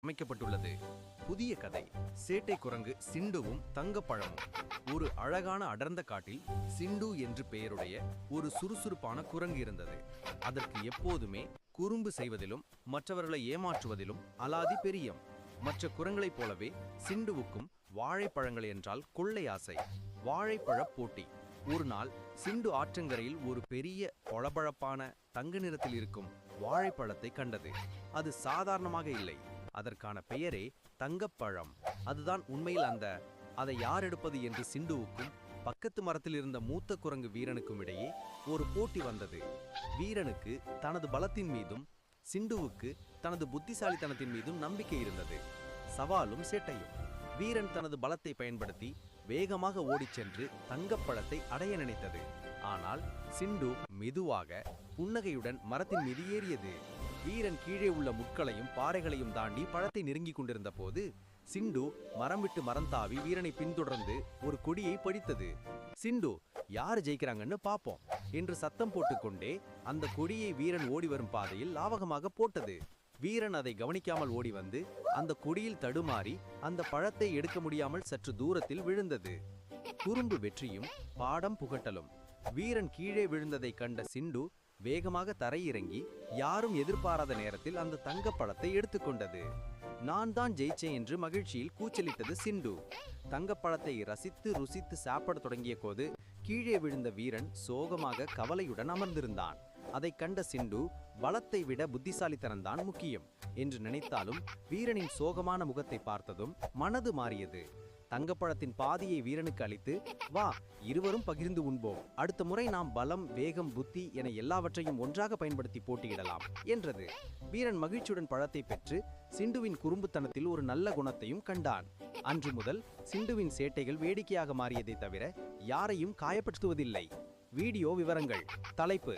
அமைக்கப்பட்டுள்ளது. புதிய கதை. சேட்டை குரங்கு சிண்டுவும் தங்கப்பழமும். ஒரு அழகான அடர்ந்த காட்டில் சிண்டு என்று பெயருடைய ஒரு சுறுசுறுப்பான குரங்கு இருந்தது. அதற்கு எப்போதுமே குறும்பு செய்வதிலும் மற்றவர்களை ஏமாற்றுவதிலும் அலாதி பிரியம். மற்ற குரங்களைப் போலவே சிண்டுவுக்கும் வாழைப்பழங்கள் என்றால் கொள்ளை ஆசை. வாழைப்பழ போட்டி. ஒரு நாள் சிண்டு ஆற்றங்கரையில் ஒரு பெரிய பளபளப்பான தங்க நிறத்தில் இருக்கும் வாழைப்பழத்தை கண்டது. அது சாதாரணமாக இல்லை, அதற்கான பெயரே தங்கப்பழம். அதுதான் உண்மையில் அதை யார் எடுப்பது என்று சிண்டுவுக்கும் பக்கத்து மரத்தில் இருந்த மூத்த குரங்கு வீரனுக்கும் இடையே ஒரு போட்டி வந்தது. வீரனுக்கு தனது பலத்தின் மீதும் சிண்டுவுக்கு தனது புத்திசாலித்தனத்தின் மீதும் நம்பிக்கை இருந்தது. சவாலும் சேட்டையும். வீரன் தனது பலத்தை பயன்படுத்தி வேகமாக ஓடிச் சென்று தங்கப்பழத்தை அடைய நினைத்தது. ஆனால் சிண்டு மெதுவாக புன்னகையுடன் மரத்தின் மீது ஏறியது. வீரன் கீழே உள்ள முட்களையும் பாறைகளையும் தாண்டி பழத்தை நெருங்கி கொண்டிருந்த போது சிண்டு மரம் விட்டு மரம் தாவி வீரனை பின்தொடர்ந்து ஒரு கொடியை படித்தது. சிண்டு, யார் ஜெயிக்கிறாங்கன்னு பாப்போம் என்று சத்தம் போட்டுக்கொண்டே அந்த கொடியை வீரன் ஓடி வரும் பாதையில் லாவகமாக போட்டது. வீரன் அதை கவனிக்காமல் ஓடி வந்து அந்த கொடியில் தடுமாறி அந்த பழத்தை எடுக்க முடியாமல் சற்று தூரத்தில் விழுந்தது. குறும்பு வெற்றியும் பாடம் புகட்டலும். வீரன் கீழே விழுந்ததை கண்ட சிண்டு வேகமாக தரையிறங்கி யாரும் எதிர்பாராத நேரத்தில் அந்த தங்கப்பழத்தை எடுத்துக்கொண்டது. நான் தான் ஜெயிச்சேன் என்று மகிழ்ச்சியில் கூச்சலிட்டது சிண்டு. தங்கப்பழத்தை ரசித்து ருசித்து சாப்பிட தொடங்கிய போது கீழே விழுந்த வீரன் சோகமாக கவலையுடன் அமர்ந்திருந்தான். அதை கண்ட சிண்டு பலத்தை விட புத்திசாலித்தனம்தான் முக்கியம் என்று நினைத்தாலும் வீரனின் சோகமான முகத்தை பார்த்ததும் மனது மாறியது. தங்கப்பழத்தின் பாதியை வீரனுக்கு அளித்து, வா, இருவரும் பகிர்ந்து உண்போம், அடுத்த முறை நாம் பலம், வேகம், புத்தி என எல்லாவற்றையும் ஒன்றாக பயன்படுத்தி போட்டியிடலாம் என்றது. வீரன் மகிழ்ச்சியுடன் பழத்தை பெற்று சிண்டுவின் குறும்புத்தனத்தில் ஒரு நல்ல குணத்தையும் கண்டான். அன்று முதல் சிண்டுவின் சேட்டைகள் வேடிக்கையாக மாறியதை தவிர யாரையும் காயப்படுத்துவதில்லை. வீடியோ விவரங்கள். தலைப்பு: